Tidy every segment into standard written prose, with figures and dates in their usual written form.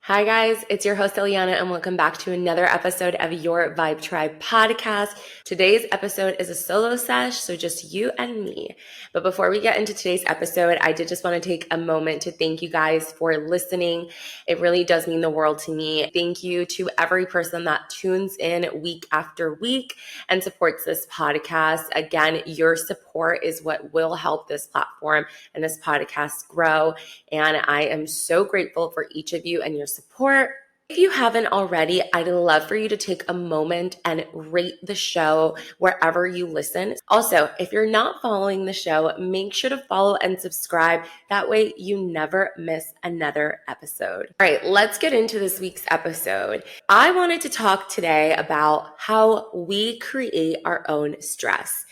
Hi guys, it's your host Eliana and welcome back to another episode of your Vibe Tribe podcast. Today's episode is a solo sesh, so just you and me. But before we get into today's episode, I did just want to take a moment to thank you guys for listening. It really does mean the world to me. Thank you to every person that tunes in week after week and supports this podcast. Again, your support is what will help this platform and this podcast grow. And I am so grateful for each of you and your support. If you haven't already, I'd love for you to take a moment and rate the show wherever you listen. Also, if you're not following the show, make sure to follow and subscribe. That way you never miss another episode. All right, let's get into this week's episode. I wanted to talk today about how we create our own stress.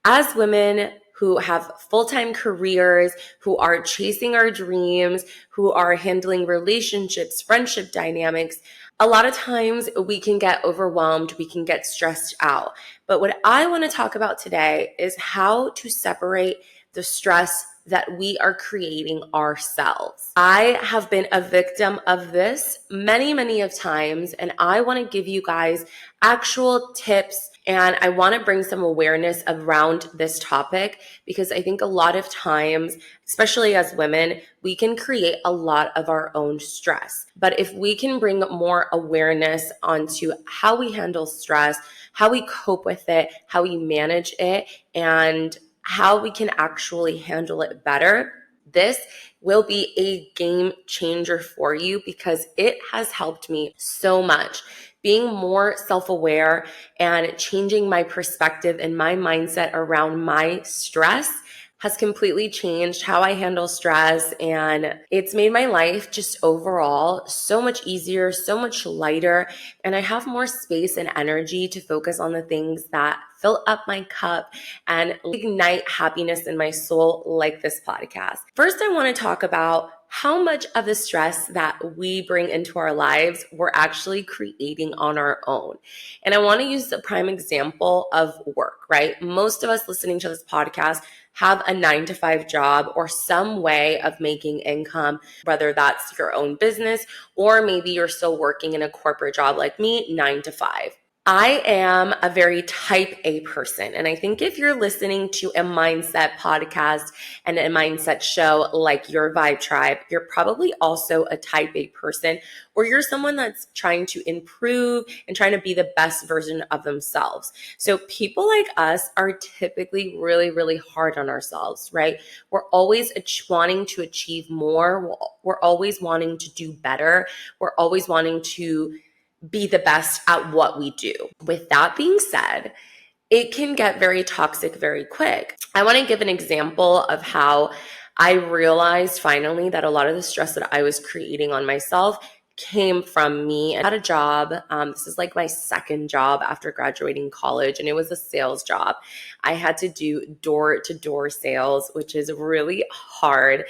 As women who have full-time careers, who are chasing our dreams, who are handling relationships, friendship dynamics, a lot of times we can get overwhelmed, we can get stressed out. But what I want to talk about today is how to separate the stress that we are creating ourselves. I have been a victim of this many of times, and I want to give you guys actual tips and I want to bring some awareness around this topic because I think a lot of times, especially as women, we can create a lot of our own stress. But if we can bring more awareness onto how we handle stress, how we cope with it, how we manage it, and how we can actually handle it better, this will be a game changer for you because it has helped me so much. Being more self-aware and changing my perspective and my mindset around my stress has completely changed how I handle stress, and it's made my life just overall so much easier, so much lighter, and I have more space and energy to focus on the things that fill up my cup and ignite happiness in my soul, like this podcast. First, I want to talk about how much of the stress that we bring into our lives we're actually creating on our own. And I want to use the prime example of work, right? Most of us listening to this podcast have a 9-to-5 job or some way of making income, whether that's your own business or maybe you're still working in a corporate job like me, 9 to 5. I am a very type A person. And I think if you're listening to a mindset podcast and a mindset show like your Vibe Tribe, you're probably also a type A person, or you're someone that's trying to improve and trying to be the best version of themselves. So people like us are typically really hard on ourselves, right? We're always wanting to achieve more. We're always wanting to do better. We're always wanting to be the best at what we do. With that being said, it can get very toxic very quick. I want to give an example of how I realized finally that a lot of the stress that I was creating on myself came from me. I had a job. This is like my second job after graduating college, and it was a sales job. I had to do door-to-door sales, which is really hard.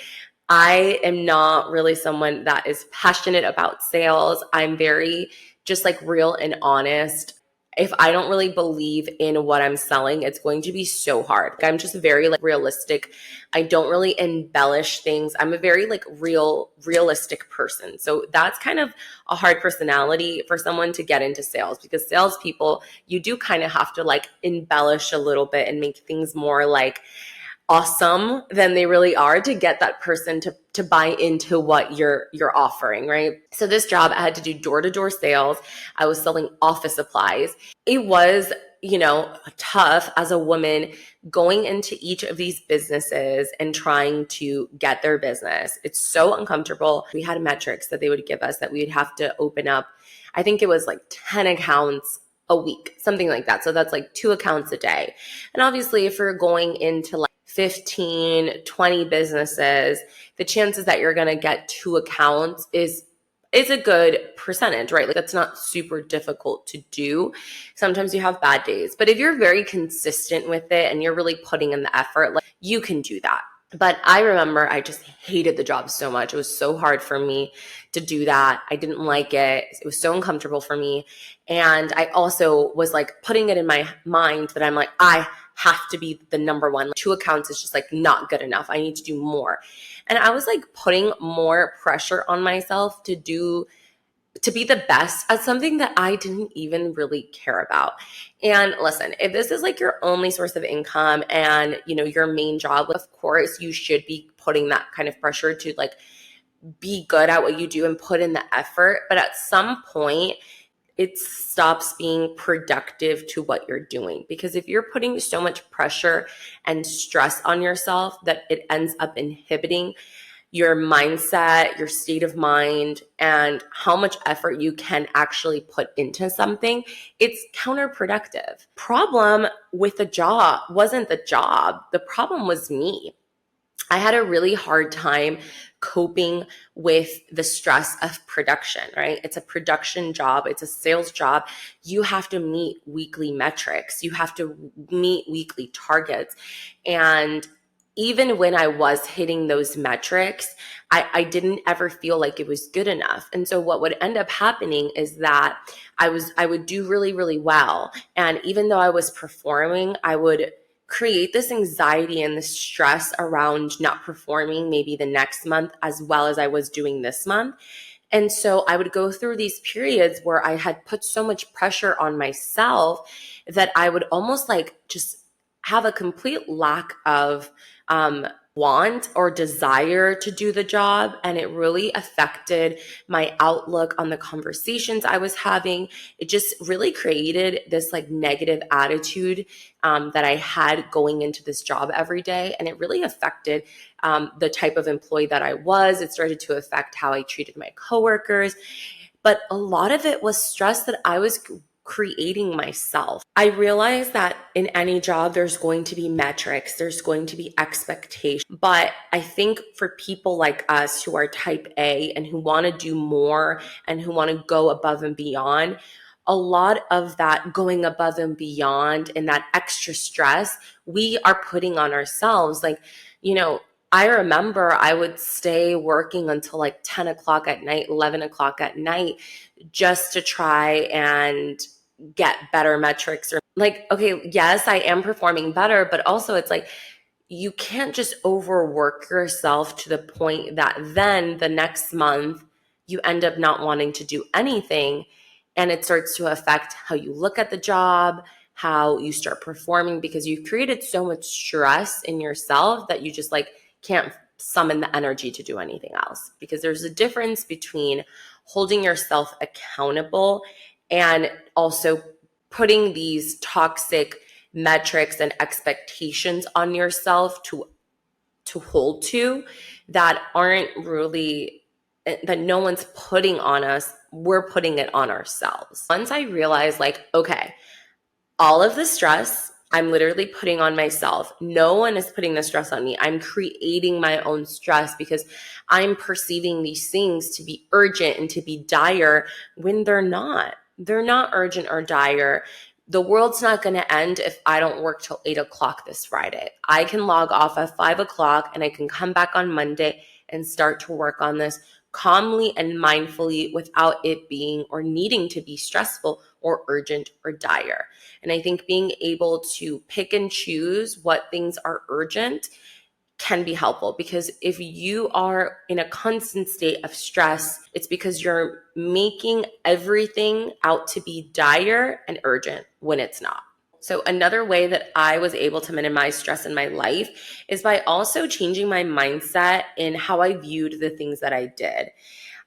I am not really someone that is passionate about sales. I'm very just like real and honest. If I don't really believe in what I'm selling, it's going to be so hard. I'm just very like realistic. I don't really embellish things. I'm a very like realistic person. So that's kind of a hard personality for someone to get into sales because salespeople, you do kind of have to like embellish a little bit and make things more like awesome than they really are to get that person to buy into what you're offering, right? So this job, I had to do door-to-door sales. I was selling office supplies. It was, tough as a woman going into each of these businesses and trying to get their business. It's so uncomfortable. We had metrics that they would give us that we would have to open up. I think it was like 10 accounts a week, something like that. So that's like 2 accounts a day. And obviously if you're going into like 15, 20 businesses, the chances that you're going to get 2 accounts is a good percentage, right? Like that's not super difficult to do. Sometimes you have bad days, but if you're very consistent with it and you're really putting in the effort, like you can do that. But I remember I just hated the job so much. It was so hard for me to do that. I didn't like it. It was so uncomfortable for me. And I also was like putting it in my mind that I'm like, I have to be the number one. 2 accounts is just like not good enough. I need to do more. And I was like putting more pressure on myself to do to be the best at something that I didn't even really care about. And listen, if this is like your only source of income and, your main job, of course, you should be putting that kind of pressure to like be good at what you do and put in the effort. But at some point, it stops being productive to what you're doing. Because if you're putting so much pressure and stress on yourself that it ends up inhibiting your mindset, your state of mind, and how much effort you can actually put into something, it's counterproductive. Problem with the job wasn't the job. The problem was me. I had a really hard time coping with the stress of production, right? It's a production job, it's a sales job. You have to meet weekly metrics, you have to meet weekly targets. And even when I was hitting those metrics, I didn't ever feel like it was good enough. And so what would end up happening is that I would do really, really well. And even though I was performing, I would create this anxiety and this stress around not performing maybe the next month as well as I was doing this month. And so I would go through these periods where I had put so much pressure on myself that I would almost like just have a complete lack of want or desire to do the job. And it really affected my outlook on the conversations I was having. It just really created this like negative attitude that I had going into this job every day. And it really affected the type of employee that I was. It started to affect how I treated my coworkers. But a lot of it was stress that I was creating myself. I realized that in any job, there's going to be metrics, there's going to be expectations. But I think for people like us who are type A and who want to do more and who want to go above and beyond, a lot of that going above and beyond and that extra stress we are putting on ourselves. Like, I remember I would stay working until like 10 o'clock at night, 11 o'clock at night, just to try and get better metrics. Or like, okay, yes, I am performing better, but also it's like, you can't just overwork yourself to the point that then the next month you end up not wanting to do anything. And it starts to affect how you look at the job, how you start performing, because you've created so much stress in yourself that you just like can't summon the energy to do anything else. Because there's a difference between holding yourself accountable and also putting these toxic metrics and expectations on yourself to hold to that aren't really, that no one's putting on us. We're putting it on ourselves. Once I realized like, okay, all of the stress I'm literally putting on myself. No one is putting the stress on me. I'm creating my own stress because I'm perceiving these things to be urgent and to be dire when they're not. They're not urgent or dire. The world's not going to end if I don't work till 8 o'clock this Friday. I can log off at 5 o'clock and I can come back on Monday and start to work on this calmly and mindfully without it being or needing to be stressful or urgent or dire. And I think being able to pick and choose what things are urgent can be helpful, because if you are in a constant state of stress, it's because you're making everything out to be dire and urgent when it's not. So another way that I was able to minimize stress in my life is by also changing my mindset in how I viewed the things that I did.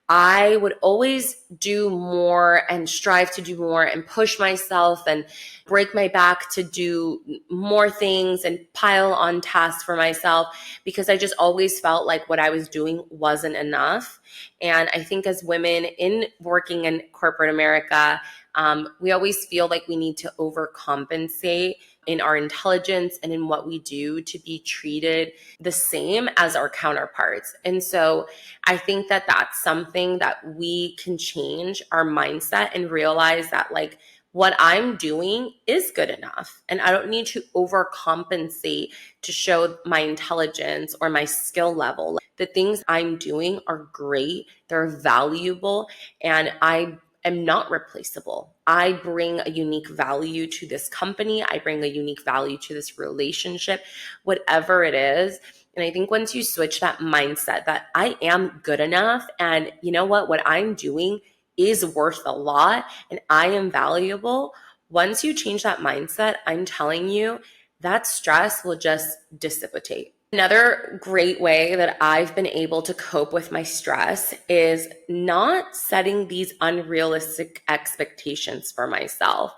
I would always do more and strive to do more and push myself and break my back to do more things and pile on tasks for myself, because I just always felt like what I was doing wasn't enough. And I think as women in working in corporate America, we always feel like we need to overcompensate in our intelligence and in what we do to be treated the same as our counterparts. And so I think that that's something that we can change our mindset and realize that like what I'm doing is good enough. And I don't need to overcompensate to show my intelligence or my skill level. The things I'm doing are great, they're valuable, and I am not replaceable. I bring a unique value to this company. I bring a unique value to this relationship, whatever it is. And I think once you switch that mindset that I am good enough and you know what I'm doing is worth a lot and I am valuable, once you change that mindset, I'm telling you, that stress will just dissipate. Another great way that I've been able to cope with my stress is not setting these unrealistic expectations for myself.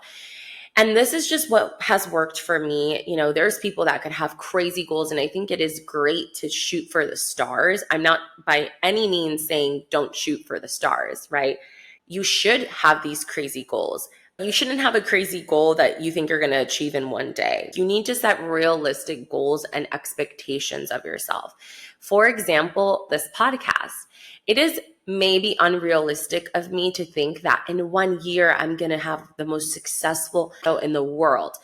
And this is just what has worked for me. You know, there's people that could have crazy goals, and I think it is great to shoot for the stars. I'm not by any means saying don't shoot for the stars, right? You should have these crazy goals. You shouldn't have a crazy goal that you think you're going to achieve in one day. You need to set realistic goals and expectations of yourself. For example, this podcast. It is maybe unrealistic of me to think that in 1 year I'm going to have the most successful show in the world.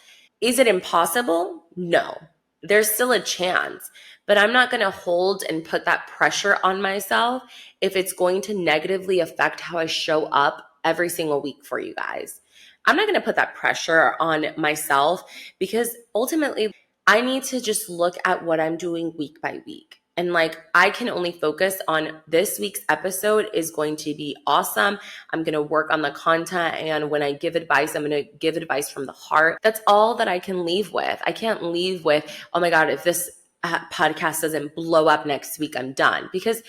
Is it impossible? No. There's still a chance, but I'm not going to hold and put that pressure on myself if it's going to negatively affect how I show up every single week for you guys. I'm not going to put that pressure on myself because ultimately I need to just look at what I'm doing week by week. And like, I can only focus on this week's episode is going to be awesome. I'm going to work on the content. And when I give advice, I'm going to give advice from the heart. That's all that I can leave with. I can't leave with, oh my God, if this podcast doesn't blow up next week, I'm done. Because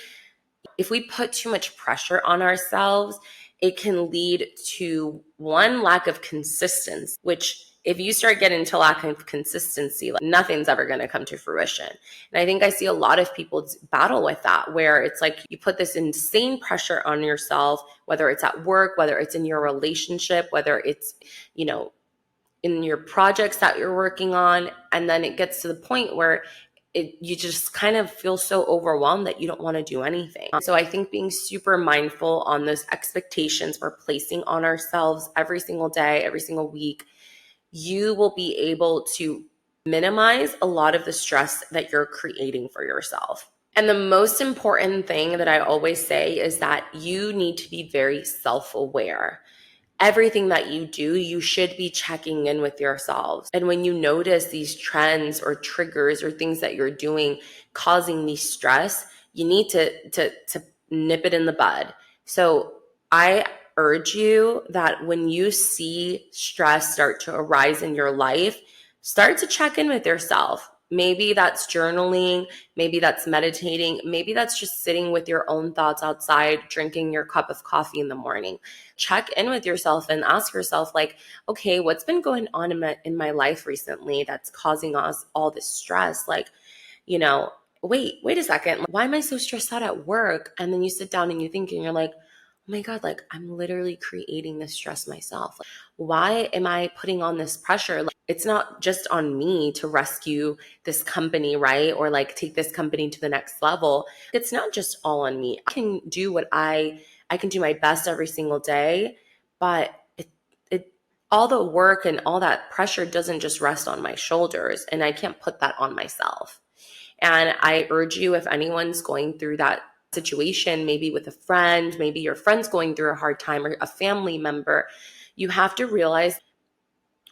if we put too much pressure on ourselves, it can lead to one, lack of consistency, which if you start getting into lack of consistency, like nothing's ever going to come to fruition. And I think I see a lot of people battle with that, where it's like you put this insane pressure on yourself, whether it's at work, whether it's in your relationship, whether it's, you know, in your projects that you're working on. And then it gets to the point where you just kind of feel so overwhelmed that you don't want to do anything. So I think being super mindful on those expectations we're placing on ourselves every single day, every single week, you will be able to minimize a lot of the stress that you're creating for yourself. And the most important thing that I always say is that you need to be very self-aware. Everything that you do, you should be checking in with yourselves. And when you notice these trends or triggers or things that you're doing causing me stress, you need to nip it in the bud. So I urge you that when you see stress start to arise in your life, start to check in with yourself. Maybe that's journaling, maybe that's meditating, maybe that's just sitting with your own thoughts outside, drinking your cup of coffee in the morning. Check in with yourself and ask yourself, like, okay, what's been going on in my life recently that's causing us all this stress? Like, you know, wait a second. Why am I so stressed out at work? And then you sit down and you think, and you're like, oh my God, like I'm literally creating this stress myself. Like, why am I putting on this pressure? Like, it's not just on me to rescue this company, right? Or like take this company to the next level. It's not just all on me. I can do I can do my best every single day, but all the work and all that pressure doesn't just rest on my shoulders, and I can't put that on myself. And I urge you, if anyone's going through that situation, maybe with a friend, maybe your friend's going through a hard time or a family member, you have to realize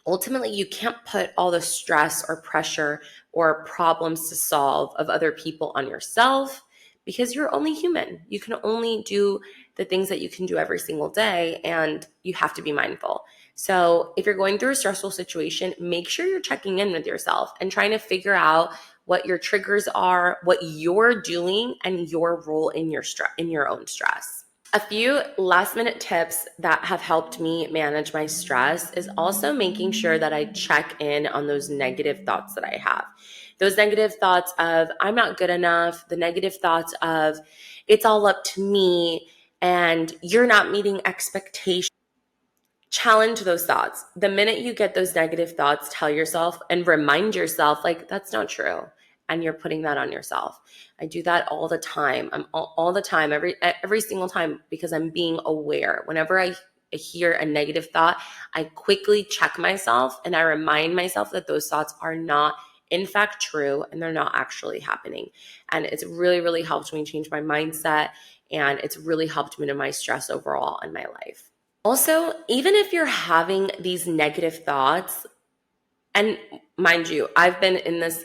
ultimately you can't put all the stress or pressure or problems to solve of other people on yourself because you're only human. You can only do the things that you can do every single day, and you have to be mindful. So if you're going through a stressful situation, make sure you're checking in with yourself and trying to figure out what your triggers are, what you're doing, and your role in your own stress. A few last minute tips that have helped me manage my stress is also making sure that I check in on those negative thoughts that I have. Those negative thoughts of I'm not good enough, the negative thoughts of it's all up to me and you're not meeting expectations. Challenge those thoughts. The minute you get those negative thoughts, tell yourself and remind yourself, like, that's not true. And you're putting that on yourself. I do that all the time. I'm all the time, every single time, because I'm being aware. Whenever I hear a negative thought, I quickly check myself and I remind myself that those thoughts are not in fact true and they're not actually happening. And it's really, really helped me change my mindset, and it's really helped minimize stress overall in my life. Also, even if you're having these negative thoughts, and mind you, I've been in this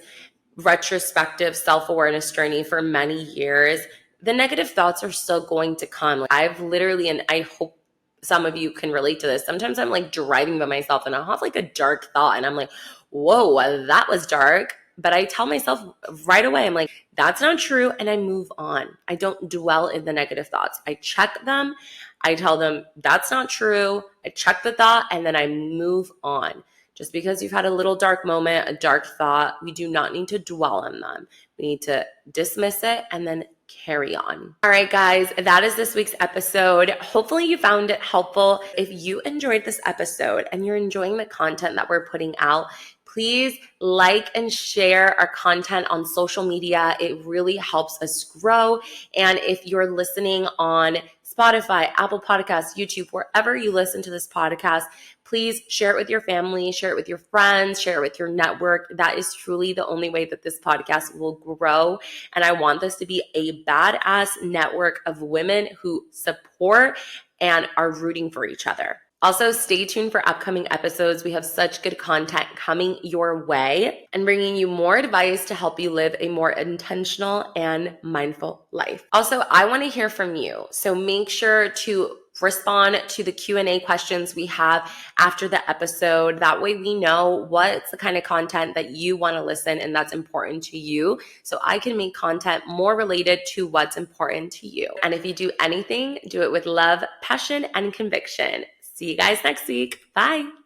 retrospective self-awareness journey for many years, the negative thoughts are still going to come. I've literally, and I hope some of you can relate to this. Sometimes I'm like driving by myself and I'll have like a dark thought and I'm like, whoa, that was dark. But I tell myself right away, I'm like, that's not true. And I move on. I don't dwell in the negative thoughts. I check them. I tell them that's not true. I check the thought and then I move on. Just because you've had a little dark moment, a dark thought, we do not need to dwell on them. We need to dismiss it and then carry on. All right, guys, that is this week's episode. Hopefully you found it helpful. If you enjoyed this episode and you're enjoying the content that we're putting out, please like and share our content on social media. It really helps us grow. And if you're listening on Spotify, Apple Podcasts, YouTube, wherever you listen to this podcast, please share it with your family, share it with your friends, share it with your network. That is truly the only way that this podcast will grow. And I want this to be a badass network of women who support and are rooting for each other. Also, stay tuned for upcoming episodes. We have such good content coming your way and bringing you more advice to help you live a more intentional and mindful life. Also, I want to hear from you. So make sure to respond to the Q&A questions we have after the episode. That way we know what's the kind of content that you want to listen and that's important to you, so I can make content more related to what's important to you. And if you do anything, do it with love, passion, and conviction. See you guys next week. Bye.